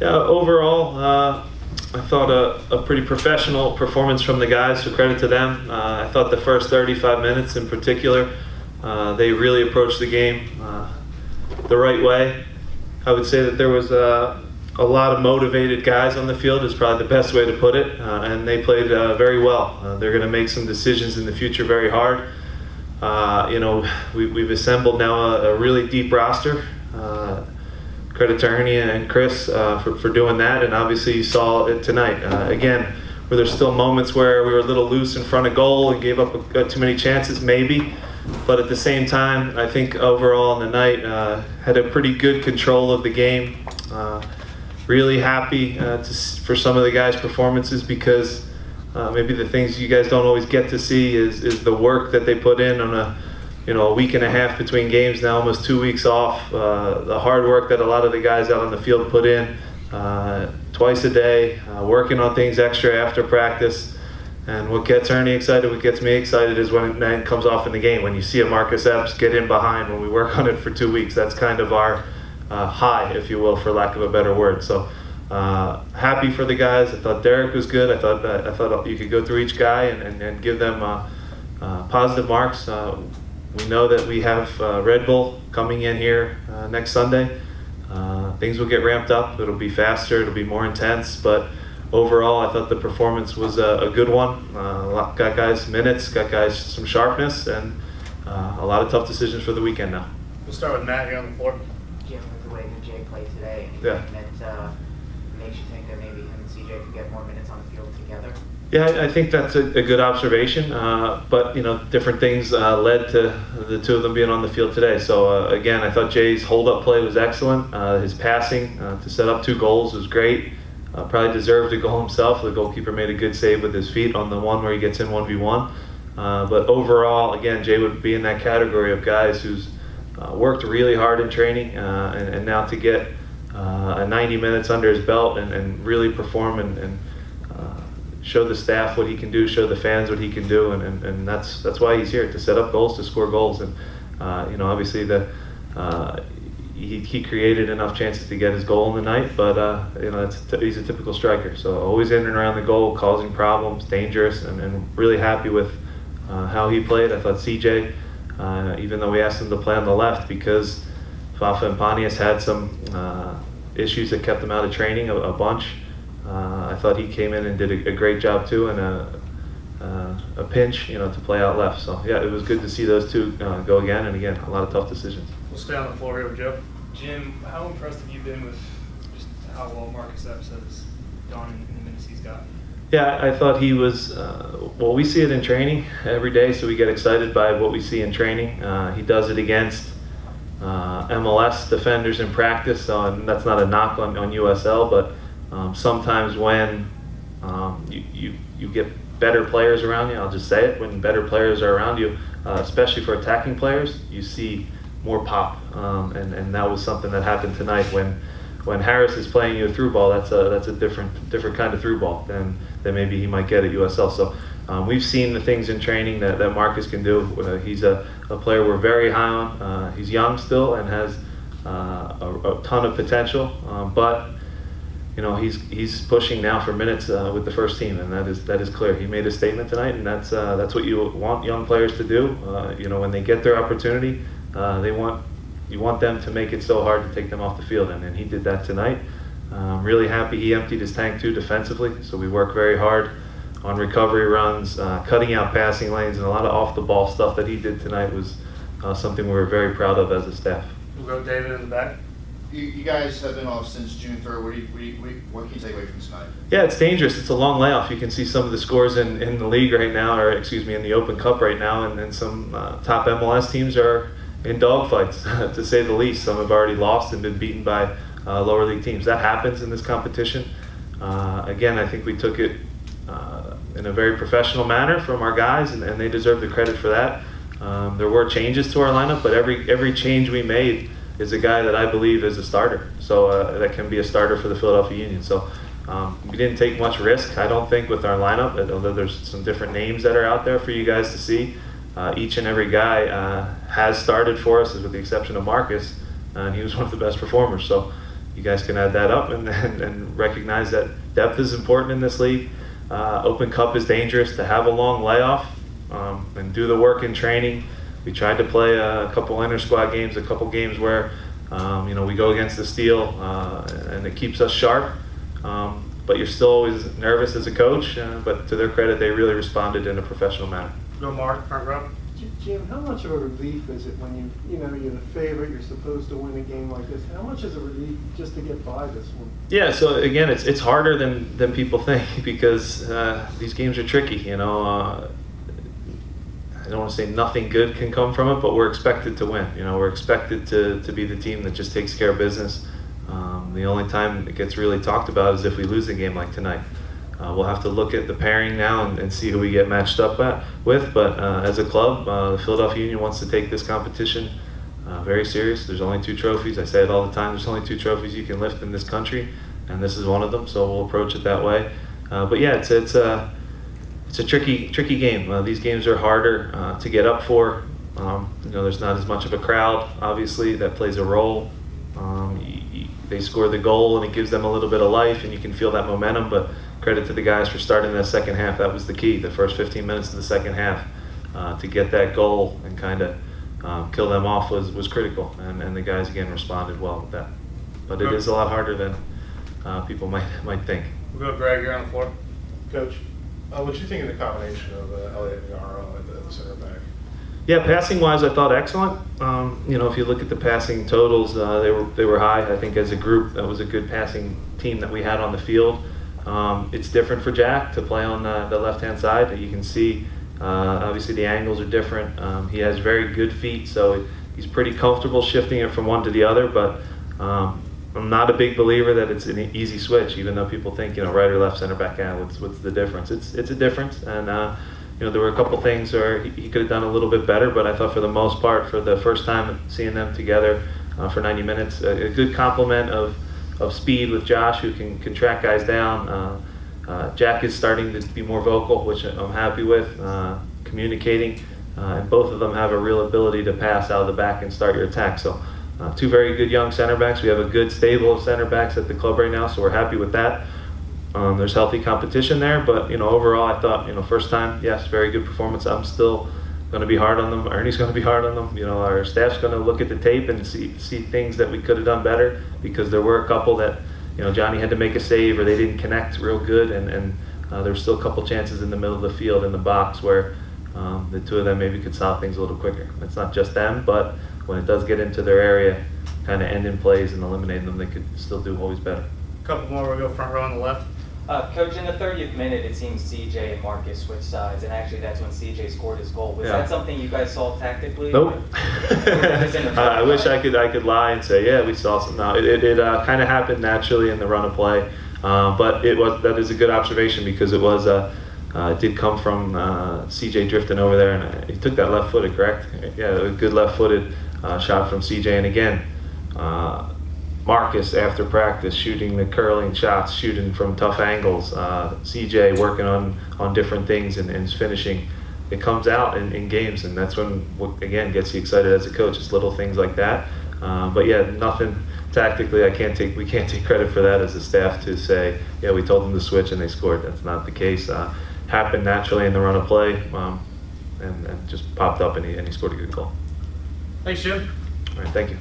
Yeah, overall, I thought a pretty professional performance from the guys, so credit to them. I thought the first 35 minutes in particular, they really approached the game the right way. I would say that there was a lot of motivated guys on the field is probably the best way to put it, and they played very well. They're going to make some decisions in the future very hard. We've assembled now a really deep roster. Credit to Ernie and Chris for doing that, and obviously you saw it tonight. Again, where there's still moments where we were a little loose in front of goal and gave up too many chances, maybe. But at the same time, I think overall in the night, had a pretty good control of the game. Really happy for some of the guys' performances because maybe the things you guys don't always get to see is the work that they put in on a week and a half between games, now almost 2 weeks off. The hard work that a lot of the guys out on the field put in twice a day, working on things extra after practice. And what gets Ernie excited, what gets me excited is when it comes off in the game. When you see a Marcus Epps get in behind when we work on it for 2 weeks, that's kind of our high, if you will, for lack of a better word. So happy for the guys. I thought Derek was good. I thought you could go through each guy and give them positive marks. We know that we have Red Bull coming in here next Sunday. Things will get ramped up. It'll be faster. It'll be more intense. But overall, I thought the performance was a good one. Got guys minutes, got guys some sharpness, and a lot of tough decisions for the weekend now. We'll start with Matt here on the floor. Jim, with the way that Jay played today, Yeah. that makes you think that maybe him and CJ could get more minutes on the field together? Yeah, I think that's a good observation. But different things led to the two of them being on the field today. So again, I thought Jay's hold-up play was excellent. His passing to set up 2 goals was great. Probably deserved a goal himself. The goalkeeper made a good save with his feet on the one where he gets in 1v1. But overall, again, Jay would be in that category of guys who's worked really hard in training, and now to get 90 minutes under his belt and really perform and show the staff what he can do, show the fans what he can do, and that's why he's here, to set up goals, to score goals. And obviously he created enough chances to get his goal in the night, but he's a typical striker, so always in and around the goal, causing problems, dangerous, and really happy with how he played. I thought CJ, even though we asked him to play on the left because Fafa and Pontius had some issues that kept him out of training a bunch, I thought he came in and did a great job too, and a pinch, to play out left. So yeah, it was good to see those two go again, and again, a lot of tough decisions. We'll stay on the floor here with Joe. Jim, how impressed have you been with just how well Marcus Epps has gone in the minutes he's gotten? Yeah, I thought he was, we see it in training every day, so we get excited by what we see in training. He does it against MLS defenders in practice, and that's not a knock on USL, but sometimes when you get better players around you, I'll just say it, when better players are around you, especially for attacking players, you see more pop, and that was something that happened tonight when Harris is playing you a through ball. That's a different kind of through ball than maybe he might get at USL. So we've seen the things in training that Marcus can do. He's a player we're very high on. He's young still and has a ton of potential, but he's pushing now for minutes with the first team, and that is clear. He made a statement tonight, and that's what you want young players to do. When they get their opportunity, you want them to make it so hard to take them off the field, and he did that tonight. I'm really happy he emptied his tank too defensively, so we work very hard on recovery runs, cutting out passing lanes, and a lot of off the ball stuff that he did tonight was something we were very proud of as a staff. We'll go David in the back. You guys have been off since June 3rd. What can you take away from tonight? Yeah, it's dangerous. It's a long layoff. You can see some of the scores in the league right now, or excuse me, in the Open Cup right now, and then some top MLS teams are in dogfights, to say the least. Some have already lost and been beaten by lower league teams. That happens in this competition. Again, I think we took it in a very professional manner from our guys, and they deserve the credit for that. There were changes to our lineup, but every change we made is a guy that I believe is a starter. So that can be a starter for the Philadelphia Union. So we didn't take much risk, I don't think, with our lineup, although there's some different names that are out there for you guys to see. Each and every guy has started for us, with the exception of Marcus, and he was one of the best performers. So you guys can add that up and recognize that depth is important in this league. Open Cup is dangerous. To have a long layoff and do the work in training. We tried to play a couple inter-squad games, a couple games where we go against the steel and it keeps us sharp. But you're still always nervous as a coach. But to their credit, they really responded in a professional manner. Go Mark, front row. Jim, how much of a relief is it when you're the favorite, you're supposed to win a game like this? How much is a relief just to get by this one? Yeah, so again, it's harder than people think because these games are tricky. I don't want to say nothing good can come from it, but we're expected to win. We're expected to be the team that just takes care of business. The only time it gets really talked about is if we lose a game like tonight. We'll have to look at the pairing now and see who we get matched up with. But as a club, the Philadelphia Union wants to take this competition very serious. There's only 2 trophies. I say it all the time. There's only 2 trophies you can lift in this country, and this is one of them. So we'll approach it that way. But yeah, it's a tricky game. These games are harder to get up for. There's not as much of a crowd, obviously, that plays a role. They score the goal, and it gives them a little bit of life, and you can feel that momentum. But credit to the guys for starting that second half. That was the key, the first 15 minutes of the second half. To get that goal and kind of kill them off was critical, and the guys, again, responded well with that. But it is a lot harder than people might think. We'll go Greg, you're on the floor. Coach, what do you think of the combination of Elliott and Yarrow at the center back? Yeah, passing-wise, I thought excellent. If you look at the passing totals, they were high. I think as a group, that was a good passing team that we had on the field. It's different for Jack to play on the left-hand side. You can see, obviously, the angles are different. He has very good feet, so he's pretty comfortable shifting it from one to the other. But I'm not a big believer that it's an easy switch, even though people think, right or left center back. What's the difference? It's a difference, and there were a couple things where he could have done a little bit better. But I thought for the most part, for the first time seeing them together for 90 minutes, a good complement of speed with Josh, who can track guys down. Jack is starting to be more vocal, which I'm happy with, communicating, and both of them have a real ability to pass out of the back and start your attack. So 2 very good young center backs. We have a good stable of center backs at the club right now, so we're happy with that. There's healthy competition there, but overall I thought, first time, yes, very good performance. I'm still going to be hard on them. Ernie's going to be hard on them. Our staff's going to look at the tape and see things that we could have done better, because there were a couple that Johnny had to make a save or they didn't connect real good, and there were still a couple chances in the middle of the field in the box where the 2 of them maybe could solve things a little quicker. It's not just them, but when it does get into their area, kind of end in plays and eliminating them, they could still do always better. A couple more, we'll go front row on the left. Coach, in the 30th minute, it seems CJ and Marcus switched sides, and actually that's when CJ scored his goal. Was Yeah. that something you guys saw tactically? Nope. Or I wish I could lie and say, yeah, we saw some. No, it kind of happened naturally in the run of play, but that is a good observation, because it did come from CJ drifting over there, and he took that left-footed, correct? Yeah, a good left-footed shot from CJ, and again, Marcus, after practice, shooting the curling shots, shooting from tough angles. CJ working on different things and finishing. It comes out in games, and that's when, again, gets you excited as a coach. It's little things like that. But yeah, nothing tactically. We can't take credit for that as a staff to say, yeah, we told them to switch and they scored. That's not the case. Happened naturally in the run of play, and just popped up and he scored a good goal. Thanks, Jim. All right, thank you.